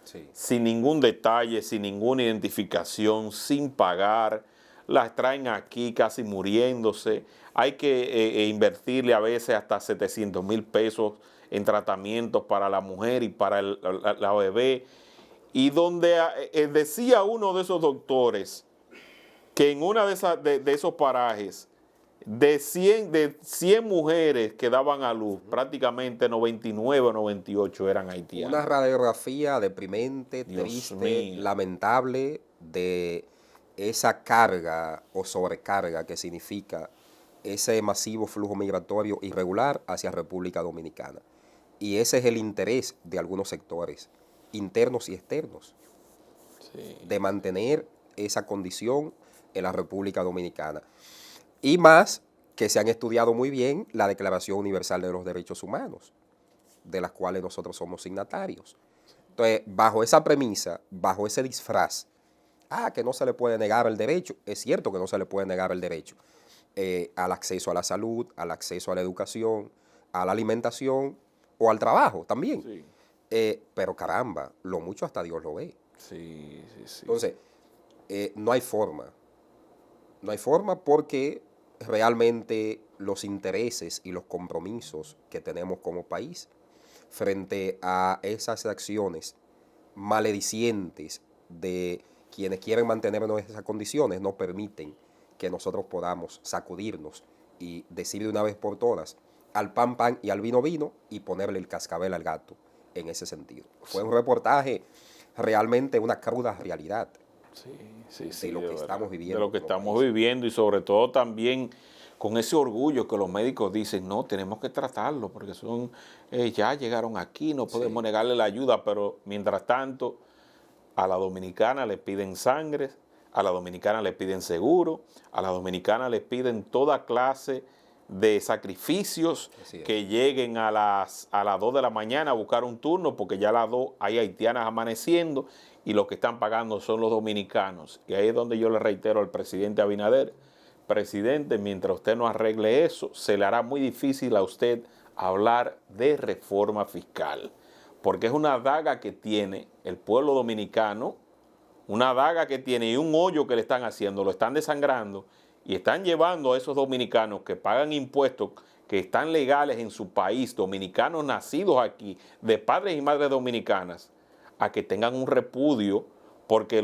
Sí. sin ningún detalle, sin ninguna identificación, sin pagar, las traen aquí casi muriéndose. Hay que invertirle a veces hasta 700,000 pesos en tratamientos para la mujer y para la bebé. Y donde decía uno de esos doctores que en una de esos parajes, de 100 mujeres que daban a luz, prácticamente 99 o 98 eran haitianas. Una radiografía deprimente, Dios triste, mío. lamentable de esa carga o sobrecarga que significa ese masivo flujo migratorio irregular hacia República Dominicana. Y ese es el interés de algunos sectores, internos y externos, Sí. de mantener esa condición en la República Dominicana. Y más que se han estudiado muy bien la Declaración Universal de los Derechos Humanos, de las cuales nosotros somos signatarios. Entonces, bajo esa premisa, bajo ese disfraz, que no se le puede negar el derecho, es cierto que no se le puede negar el derecho al acceso a la salud, al acceso a la educación, a la alimentación o al trabajo también. Sí. Pero caramba, lo mucho hasta Dios lo ve. Sí, sí, sí. Entonces, no hay forma. No hay forma porque realmente los intereses y los compromisos que tenemos como país frente a esas acciones maledicientes de quienes quieren mantenernos en esas condiciones no permiten que nosotros podamos sacudirnos y decir de una vez por todas al pan pan y al vino vino y ponerle el cascabel al gato en ese sentido. Fue un reportaje realmente una cruda realidad. Sí, sí, sí, de lo que verdad. estamos viviendo. De lo que como estamos país. viviendo y sobre todo también con ese orgullo que los médicos dicen, no, tenemos que tratarlo porque son, ya llegaron aquí, no podemos Sí. negarle la ayuda, pero mientras tanto a la dominicana le piden sangre, a la dominicana le piden seguro, a la dominicana le piden toda clase de sacrificios Así es. que lleguen a las 2 de la mañana a buscar un turno porque ya a las 2 hay haitianas amaneciendo y los que están pagando son los dominicanos. Y ahí es donde yo le reitero al presidente Abinader, presidente, mientras usted no arregle eso, se le hará muy difícil a usted hablar de reforma fiscal, porque es una daga que tiene el pueblo dominicano, una daga que tiene y un hoyo que le están haciendo, lo están desangrando y están llevando a esos dominicanos que pagan impuestos, que están legales en su país, dominicanos nacidos aquí, de padres y madres dominicanas, a que tengan un repudio porque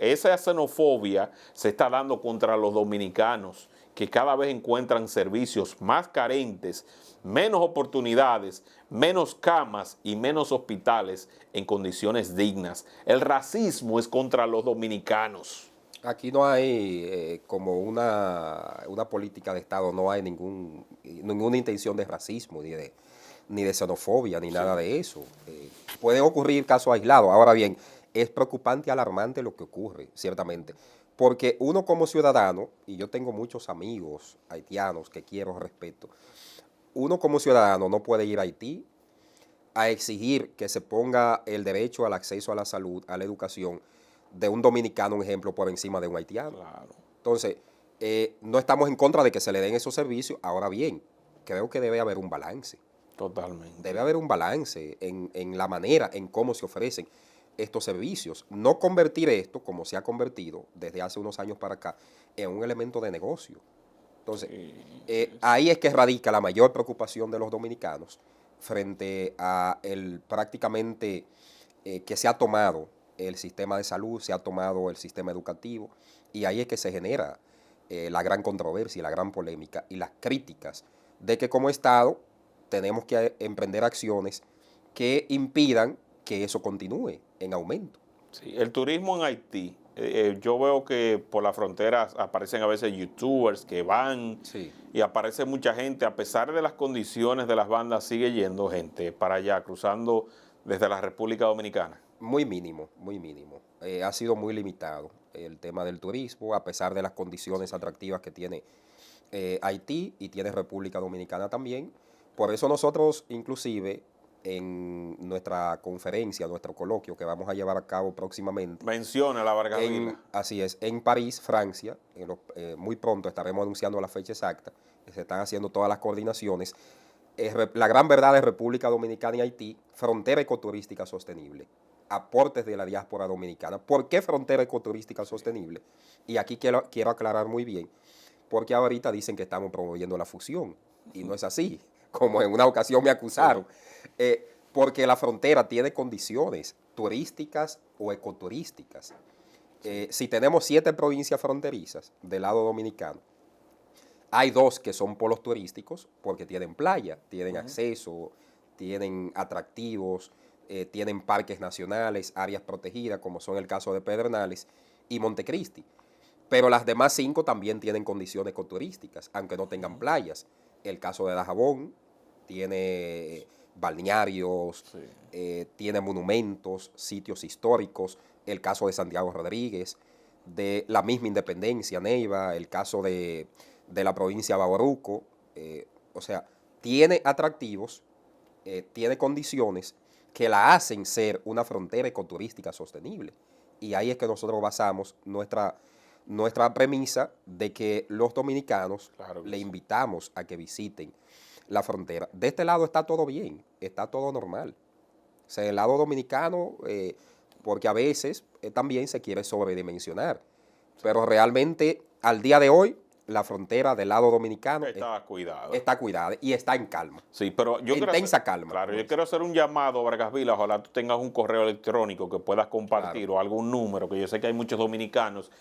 esa xenofobia se está dando contra los dominicanos que cada vez encuentran servicios más carentes, menos oportunidades, menos camas y menos hospitales en condiciones dignas. El racismo es contra los dominicanos. Aquí no hay como una política de Estado, no hay ninguna intención de racismo, ni de xenofobia, ni nada de eso. Pueden ocurrir casos aislados. Ahora bien, es preocupante y alarmante lo que ocurre, ciertamente. Porque uno como ciudadano, y yo tengo muchos amigos haitianos que quiero, respeto, uno como ciudadano no puede ir a Haití a exigir que se ponga el derecho al acceso a la salud, a la educación, de un dominicano, un ejemplo, por encima de un haitiano. Claro. Entonces, no estamos en contra de que se le den esos servicios. Ahora bien, creo que debe haber un balance. Totalmente. Debe haber un balance en la manera, en cómo se ofrecen estos servicios. No convertir esto, como se ha convertido desde hace unos años para acá, en un elemento de negocio. Entonces, ahí es que radica la mayor preocupación de los dominicanos frente a el prácticamente que se ha tomado el sistema de salud, se ha tomado el sistema educativo, y ahí es que se genera la gran controversia, la gran polémica y las críticas de que como Estado tenemos que emprender acciones que impidan que eso continúe en aumento. Sí, el turismo en Haití, yo veo que por las fronteras aparecen a veces youtubers que van Sí. y aparece mucha gente, a pesar de las condiciones de las bandas, sigue yendo gente para allá, cruzando desde la República Dominicana. Muy mínimo, muy mínimo. Ha sido muy limitado. el tema del turismo, a pesar de las condiciones atractivas que tiene Haití y tiene República Dominicana también. Por eso nosotros, inclusive, en nuestra conferencia, nuestro coloquio que vamos a llevar a cabo próximamente. Menciona la Vargas Vila. Así es, en París, Francia. Muy pronto estaremos anunciando la fecha exacta. Se están haciendo todas las coordinaciones. La gran verdad de República Dominicana y Haití, frontera ecoturística sostenible. Aportes de la diáspora dominicana. ¿Por qué frontera ecoturística sostenible? Y aquí quiero aclarar muy bien, porque ahorita dicen que estamos promoviendo la fusión, y no es así, como en una ocasión me acusaron. Porque la frontera tiene condiciones turísticas o ecoturísticas. Si tenemos 7 provincias fronterizas del lado dominicano, hay 2 que son polos turísticos porque tienen playa, tienen acceso, tienen atractivos, tienen parques nacionales, áreas protegidas, como son el caso de Pedernales y Montecristi. Pero las demás 5 también tienen condiciones ecoturísticas, aunque no tengan playas. El caso de Dajabón tiene balnearios, tiene monumentos, sitios históricos. El caso de Santiago Rodríguez, de la misma Independencia, Neiva, el caso de la provincia de Bauruco. O sea, tiene atractivos, tiene condiciones que la hacen ser una frontera ecoturística sostenible. Y ahí es que nosotros basamos nuestra premisa de que los dominicanos le invitamos a que visiten la frontera. De este lado está todo bien, está todo normal. O sea, el lado dominicano, porque a veces también se quiere sobredimensionar. Pero realmente, al día de hoy, la frontera del lado dominicano está cuidada y está en calma. Sí, pero yo intensa calma. Claro, yo quiero hacer un llamado a Vargas Vila. Ojalá tú tengas un correo electrónico que puedas compartir, o algún número, que yo sé que hay muchos dominicanos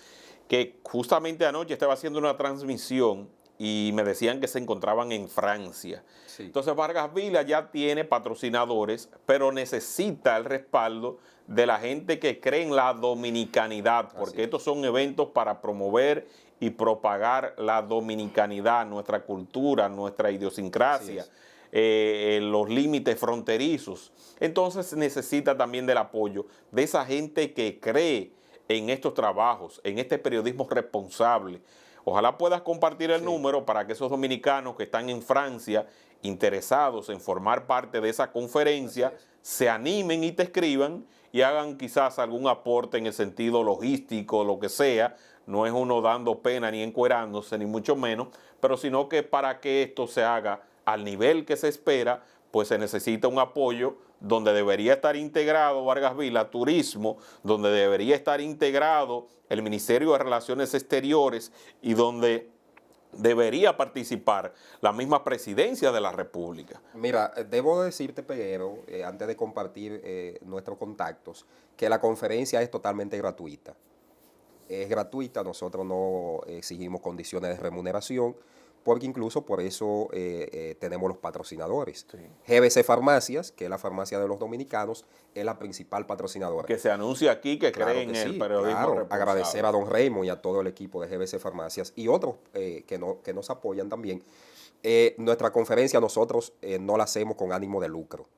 que justamente anoche estaba haciendo una transmisión y me decían que se encontraban en Francia. Sí. Entonces Vargas Vila ya tiene patrocinadores, pero necesita el respaldo de la gente que cree en la dominicanidad, porque estos son eventos para promover y propagar la dominicanidad, nuestra cultura, nuestra idiosincrasia, los límites fronterizos. Entonces necesita también del apoyo de esa gente que cree en estos trabajos, en este periodismo responsable. Ojalá puedas compartir el número para que esos dominicanos que están en Francia interesados en formar parte de esa conferencia se animen y te escriban y hagan quizás algún aporte en el sentido logístico, lo que sea. No es uno dando pena ni encuerándose, ni mucho menos, pero sino que para que esto se haga al nivel que se espera, pues se necesita un apoyo donde debería estar integrado Vargas Vila, turismo, donde debería estar integrado el Ministerio de Relaciones Exteriores y donde debería participar la misma presidencia de la República. Mira, debo decirte, Peguero, antes de compartir nuestros contactos, que la conferencia es totalmente gratuita. Es gratuita, nosotros no exigimos condiciones de remuneración, porque incluso por eso tenemos los patrocinadores. GBC Farmacias, que es la farmacia de los dominicanos, es la principal patrocinadora. Que se anuncia aquí que creen en el periodismo responsable. Agradecer a don Raymond y a todo el equipo de GBC Farmacias y otros que nos apoyan también. Nuestra conferencia nosotros no la hacemos con ánimo de lucro,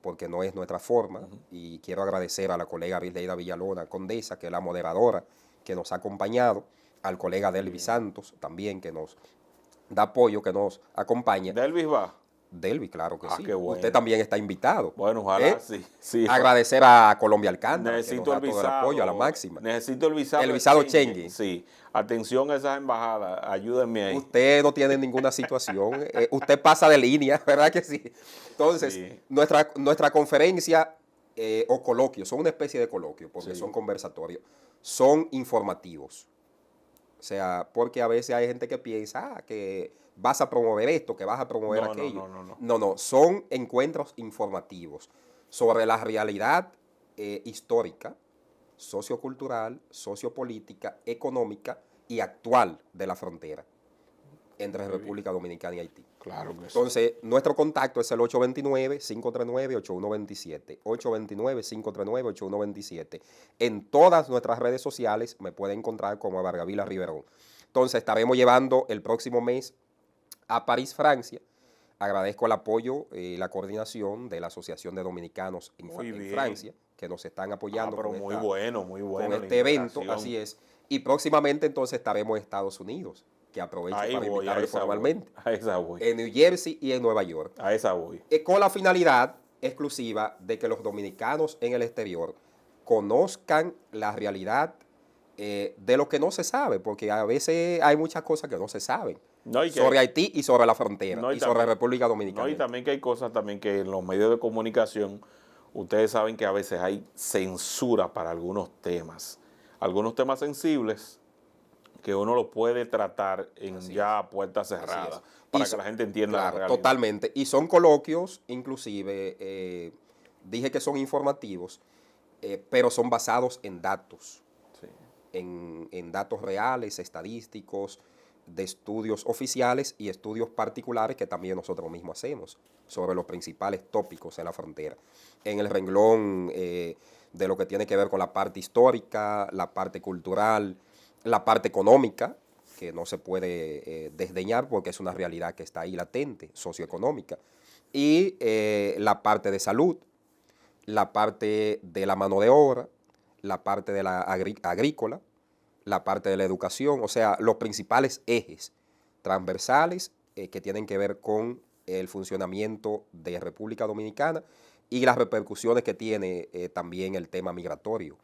porque no es nuestra forma. Y quiero agradecer a la colega Vildeida Villalona, condesa, que es la moderadora, que nos ha acompañado, al colega Delvis Santos también, que nos da apoyo, que nos acompaña. ¿Delvis va? Delvis, claro que sí. Qué bueno. Usted también está invitado. Bueno, ojalá sí. Agradecer a Colombia Alcántara, necesito que nos da todo el apoyo a la máxima. Necesito el visado. El visado Schengen. Sí. Atención a esas embajadas, ayúdenme ahí. Usted no tiene ninguna situación. Usted pasa de línea, ¿verdad que sí? Entonces, nuestra conferencia o coloquio, son una especie de coloquio, porque son conversatorios, son informativos. O sea, porque a veces hay gente que piensa que vas a promover esto, que vas a promover aquello. No, son encuentros informativos sobre la realidad histórica, sociocultural, sociopolítica, económica y actual de la frontera entre República Dominicana y Haití. Claro que sí. Entonces, nuestro contacto es el 829-539-8127. 829-539-8127. En todas nuestras redes sociales me pueden encontrar como Vargas Vila Riverón. Entonces, estaremos llevando el próximo mes a París, Francia. Agradezco el apoyo y la coordinación de la Asociación de Dominicanos en Francia, que nos están apoyando pero con, muy bueno con la este evento, integración. así es. Y próximamente entonces estaremos en Estados Unidos, que aprovecho Ahí para voy, a invitarle esa voy, formalmente, a esa voy, en New Jersey y en Nueva York, a esa voy. con la finalidad exclusiva de que los dominicanos en el exterior conozcan la realidad de lo que no se sabe, porque a veces hay muchas cosas que no se saben No, y que, sobre Haití y sobre la frontera no, y sobre también, República no, Dominicana. y también que hay cosas también que en los medios de comunicación, ustedes saben que a veces hay censura para algunos temas sensibles que uno lo puede tratar en Así ya a puertas cerradas, para que la gente entienda la claro, realidad. totalmente. Y son coloquios, inclusive, dije que son informativos, pero son basados en datos, Sí. en datos reales, estadísticos, de estudios oficiales y estudios particulares que también nosotros mismos hacemos sobre los principales tópicos en la frontera. En el renglón de lo que tiene que ver con la parte histórica, la parte cultural, la parte económica, que no se puede desdeñar porque es una realidad que está ahí latente, socioeconómica, y la parte de salud, la parte de la mano de obra, la parte de la agrícola, la parte de la educación, o sea, los principales ejes transversales que tienen que ver con el funcionamiento de República Dominicana y las repercusiones que tiene también el tema migratorio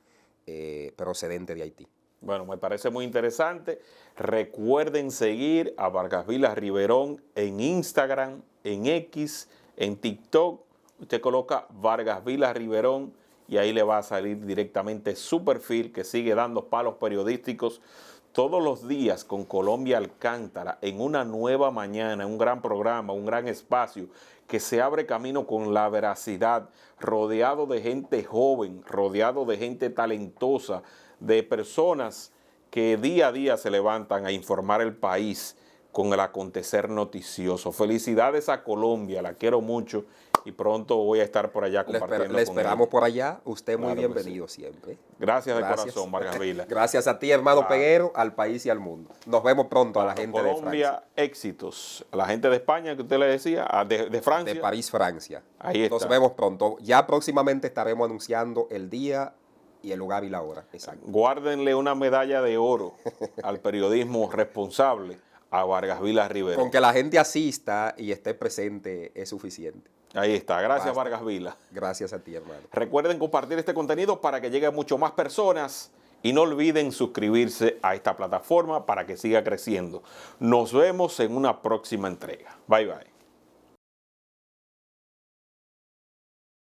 procedente de Haití. Bueno, me parece muy interesante. Recuerden seguir a Vargas Vila Riverón en Instagram, en X, en TikTok. Usted coloca Vargas Vila Riverón y ahí le va a salir directamente su perfil, que sigue dando palos periodísticos todos los días con Colombia Alcántara en una nueva mañana, un gran programa, un gran espacio que se abre camino con la veracidad, rodeado de gente joven, rodeado de gente talentosa, de personas que día a día se levantan a informar el país con el acontecer noticioso. Felicidades a Colombia, la quiero mucho y pronto voy a estar por allá compartiendo Le esperamos con por allá, usted muy Claro que bienvenido siempre. Gracias de Gracias. corazón, Vargas Vila. Gracias a ti, hermano Claro. Peguero, al país y al mundo. Nos vemos pronto a la gente de Francia. Colombia, éxitos. A la gente de España, que usted le decía, de Francia. De París, Francia. Ahí está. Nos vemos pronto. Ya próximamente estaremos anunciando el día y el lugar y la hora. Exacto. Guárdenle una medalla de oro al periodismo responsable a Vargas Vila Riverón. Con que la gente asista y esté presente es suficiente. Ahí está. Gracias, Basta. Vargas Vila. Gracias a ti, hermano. Recuerden compartir este contenido para que llegue a mucho más personas y no olviden suscribirse a esta plataforma para que siga creciendo. Nos vemos en una próxima entrega. Bye, bye.